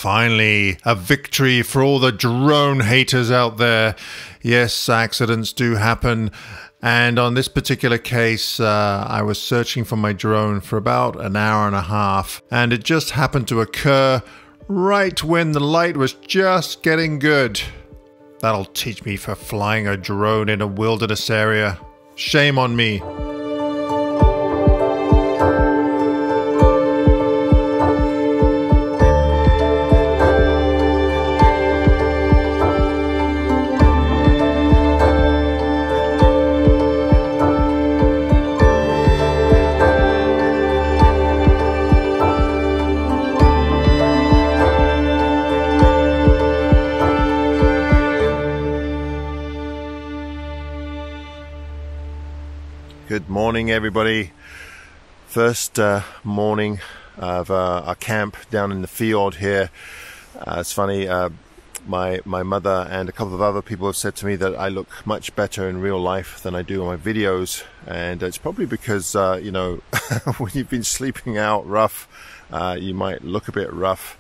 finally, a victory for all the drone haters out there. Yes, accidents do happen. And on this particular case, I was searching for my drone for about an hour and a half, and it just happened to occur right when the light was just getting good. That'll teach me for flying a drone in a wilderness area. Shame on me. Good morning, everybody. First morning of our camp down in the field here. It's funny, my mother and a couple of other people have said to me that I look much better in real life than I do in my videos, and it's probably because you know, when you've been sleeping out rough, you might look a bit rough,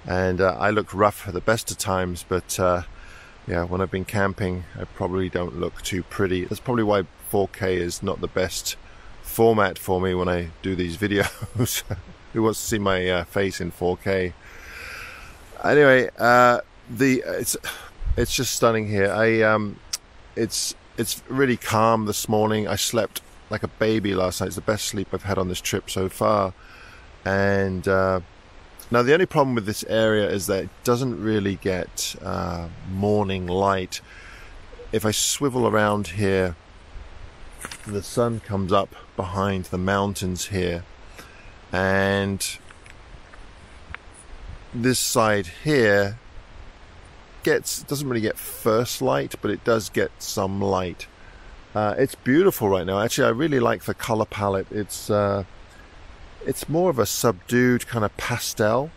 and I look rough at the best of times, but yeah, when I've been camping, I probably don't look too pretty. That's probably why 4K is not the best format for me when I do these videos. Who wants to see my face in 4K? Anyway, it's just stunning here. It's really calm this morning. I slept like a baby last night. It's the best sleep I've had on this trip so far. And now the only problem with this area is that it doesn't really get morning light. If I swivel around here, the sun comes up behind the mountains here, and this side here doesn't really get first light, but it does get some light. It's beautiful right now. Actually, I really like the color palette. It's more of a subdued kind of pastel,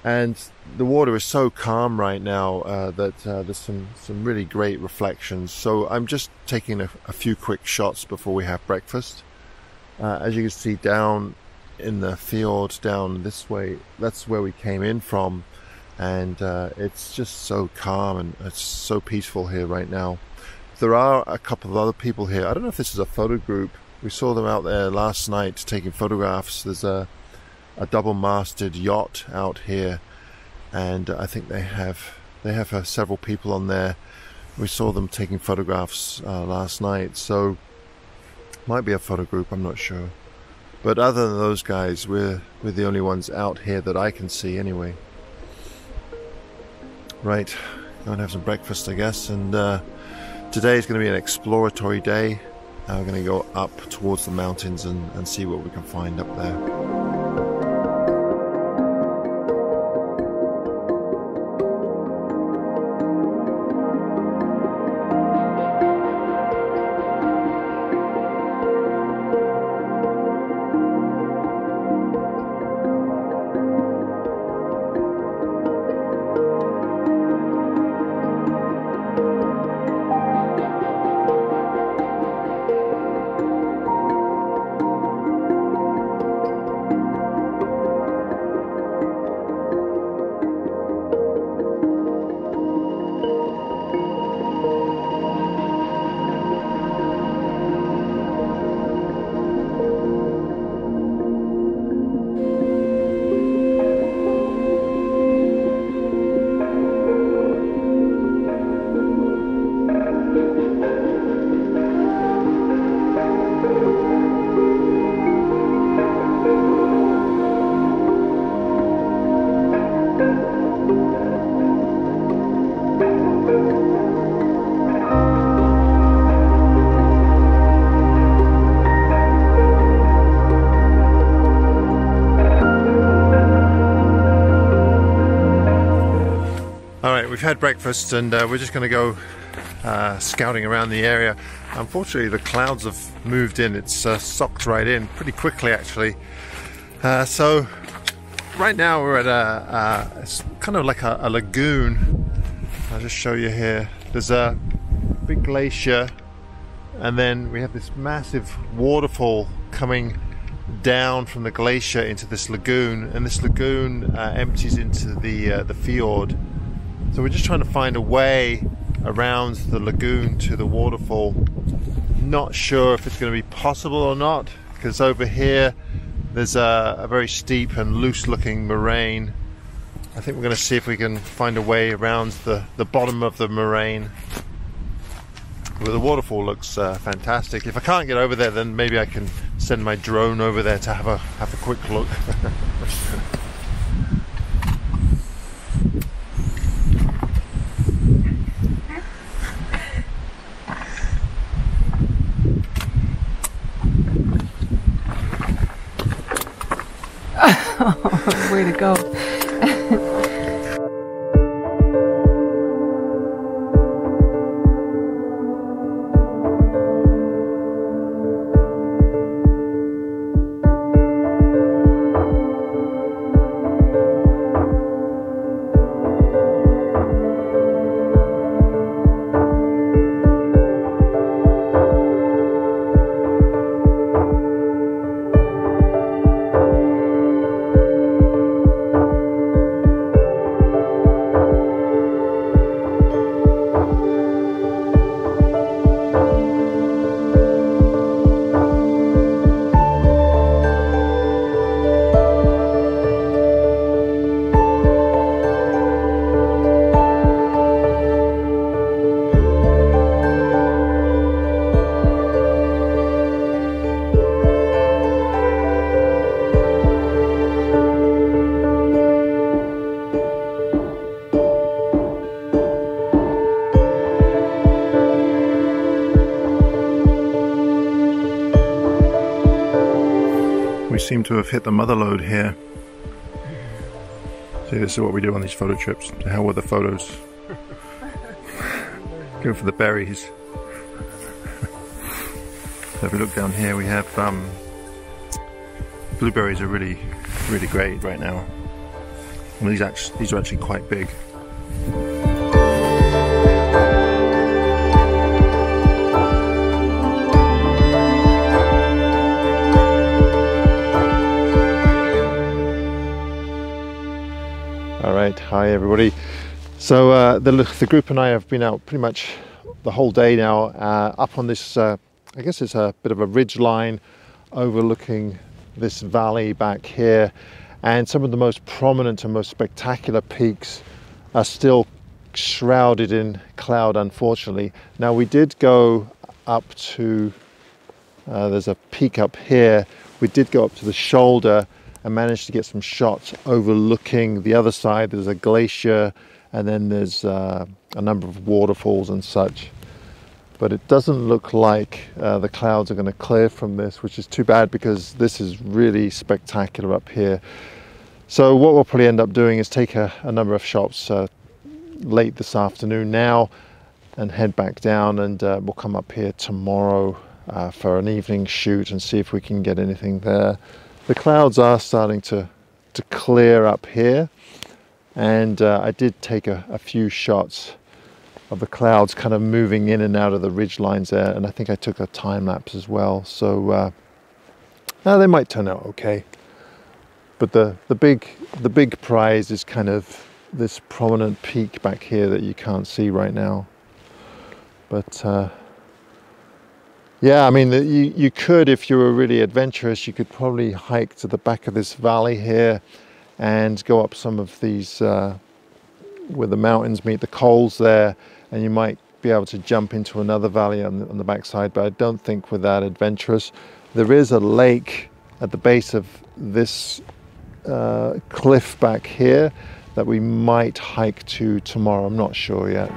and the water is so calm right now that there's some really great reflections. So I'm just taking a few quick shots before we have breakfast. As you can see down in the field down this way, that's where we came in from, and it's just so calm and it's so peaceful here right now. There are a couple of other people here. I don't know if this is a photo group. We saw them out there last night taking photographs. There's a double-masted yacht out here, and I think they have several people on there. We saw them taking photographs last night, so might be a photo group, I'm not sure. But other than those guys, we're the only ones out here that I can see anyway. Right, go and have some breakfast, I guess. And today is going to be an exploratory day. We're going to go up towards the mountains and see what we can find up there. We've had breakfast, and we're just going to go scouting around the area. Unfortunately, the clouds have moved in. It's socked right in pretty quickly, actually. So right now we're at it's kind of like a lagoon. I'll just show you here. There's a big glacier, and then we have this massive waterfall coming down from the glacier into this lagoon, and this lagoon empties into the fjord. So we're just trying to find a way around the lagoon to the waterfall. Not sure if it's going to be possible or not, because over here there's a very steep and loose looking moraine. I think we're going to see if we can find a way around the bottom of the moraine. Well, the waterfall looks fantastic. If I can't get over there, then maybe I can send my drone over there to have a quick look. Way to go. We seem to have hit the Motherlode here. See, this is what we do on these photo trips. To hell with the photos. Go for the berries. So if we look down here, we have blueberries are really great right now. And these are actually quite big. Alright, hi everybody. So the group and I have been out pretty much the whole day now, up on this, I guess it's a bit of a ridge line overlooking this valley back here, and some of the most prominent and most spectacular peaks are still shrouded in cloud, unfortunately. Now we did go up to, there's a peak up here, we did go up to the shoulder and managed to get some shots overlooking the other side. There's a glacier, and then there's a number of waterfalls and such. But it doesn't look like the clouds are going to clear from this, which is too bad because this is really spectacular up here. So what we'll probably end up doing is take a number of shots late this afternoon now and head back down, and we'll come up here tomorrow for an evening shoot and see if we can get anything there. The clouds are starting to clear up here, and I did take a few shots of the clouds kind of moving in and out of the ridge lines there, and I think I took a time lapse as well, so they might turn out okay. But the big prize is kind of this prominent peak back here that you can't see right now. But yeah, I mean, you could, if you were really adventurous, you could probably hike to the back of this valley here and go up some of these where the mountains meet the coals there, and you might be able to jump into another valley on the backside, but I don't think we're that adventurous. There is a lake at the base of this cliff back here that we might hike to tomorrow. I'm not sure yet.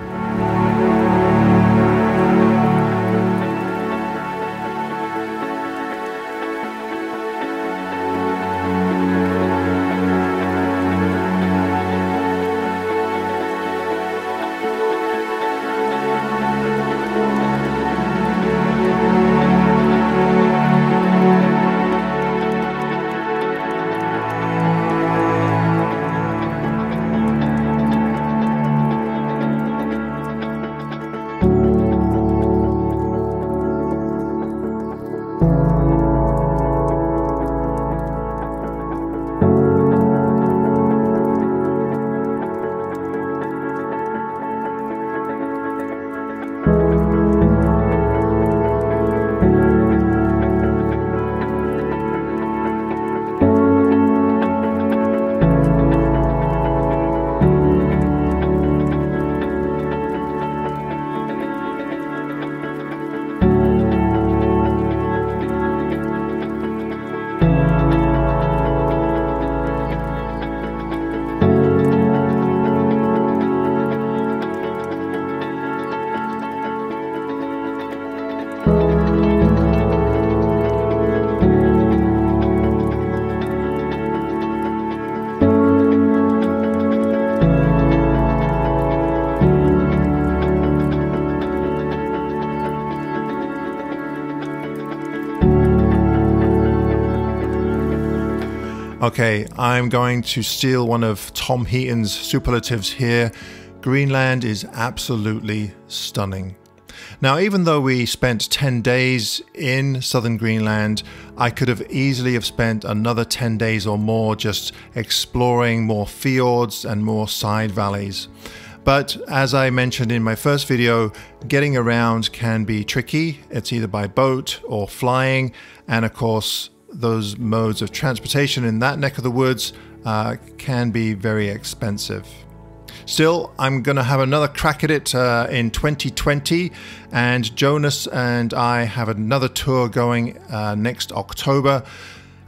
Okay, I'm going to steal one of Tom Heaton's superlatives here. Greenland is absolutely stunning. Now, even though we spent 10 days in southern Greenland, I could have easily have spent another 10 days or more just exploring more fjords and more side valleys. But as I mentioned in my first video, getting around can be tricky. It's either by boat or flying, and of course those modes of transportation in that neck of the woods can be very expensive. Still, I'm going to have another crack at it in 2020, and Jonas and I have another tour going next October,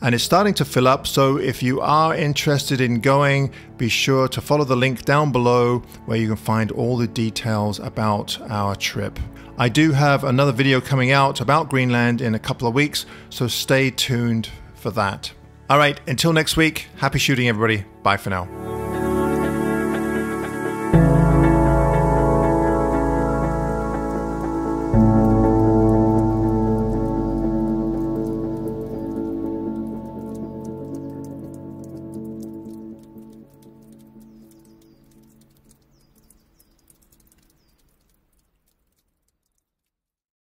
and it's starting to fill up, so if you are interested in going, be sure to follow the link down below where you can find all the details about our trip. I do have another video coming out about Greenland in a couple of weeks, so stay tuned for that. Alright, until next week, happy shooting everybody. Bye for now.